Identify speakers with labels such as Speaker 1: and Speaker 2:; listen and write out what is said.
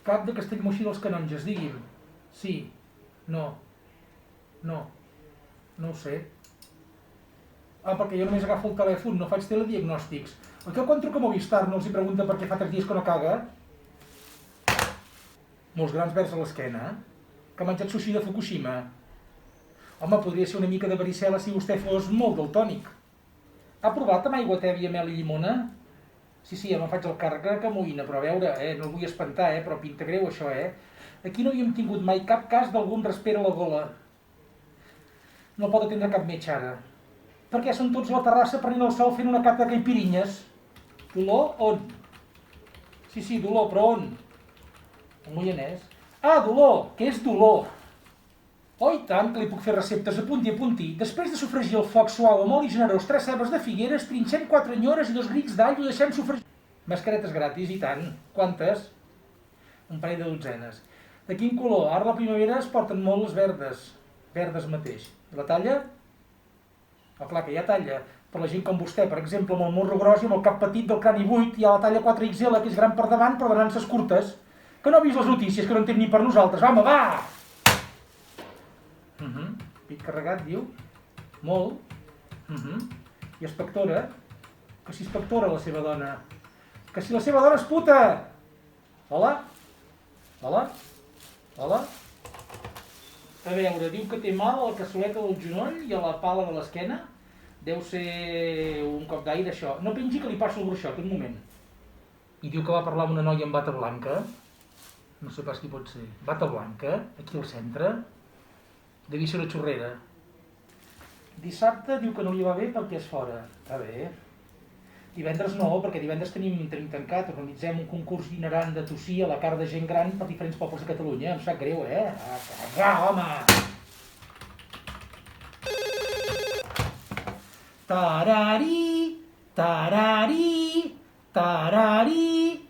Speaker 1: Cap de Castellmoixí dels Canonges, digui'm. Sí. No. No. No ho sé. Perquè jo només agafo el telèfon, no faig telediagnòstics. Oi que quan truca a Movistar no els hi pregunta per què fa 3 dies que no caga? Molts grans verds a l'esquena. Que ha menjat sushi de Fukushima. Home, podria ser una mica de varicel·la si vostè fos molt daltònic. Ha provat amb aigua tèbia, mel i llimona? Sí, ja me'n faig el càrrec que moïna, però a veure, no el vull espantar, però pinta greu això, Aquí no havíem tingut mai cap cas d'algun raspera a la gola. No el pot atendre cap metge ara. Perquè són tots a la terrassa prenent el sol fent una cata de caipirinyes. Dolor? On? Sí, dolor, però on? El Moianès. Ah, dolor! Què és dolor? Oh, i tant, que li puc fer receptes, apunti. Després de sofregir el foc suau amb oli generós, 3 cebes de figueres, trinxem 4 nyores i 2 grics d'all i ho deixem sofregir. Mascaretes gratis, i tant. Quantes? Un parell de dotzenes. De quin color? Ara a la primavera es porten molt les verdes. Verdes mateix. I la talla? Oh, clar que hi ha talla. Per la gent com vostè, per exemple, amb el morro gros i amb el cap petit del crani buit, hi ha la talla 4XL, que és gran per davant, però de nances curtes. Que no ha vist les notícies, que no entén ni per nosaltres. Va, home, va! Pit carregat, diu. Molt. I espectora. Que si espectora la seva dona. Que si la seva dona és puta! Hola? Hola? Hola? A veure, diu que té mal a la cassoleta del genoll i a la pala de l'esquena. Deu ser un cop d'aire, això. No pengi que li passo el bruixot, un moment. I diu que va parlar amb una noia amb bata blanca. No sé pas qui pot ser. Bata blanca, aquí al centre. Devia ser una xorrera. Dissabte diu que no li va bé perquè és fora. Està bé. Divendres no, perquè divendres tenim tancat. Organitzem un concurs itinerant de tossir a la cara de gent gran per diferents pobles de Catalunya. Em sap greu, Cagar, home! Tarari, tarari, tarari.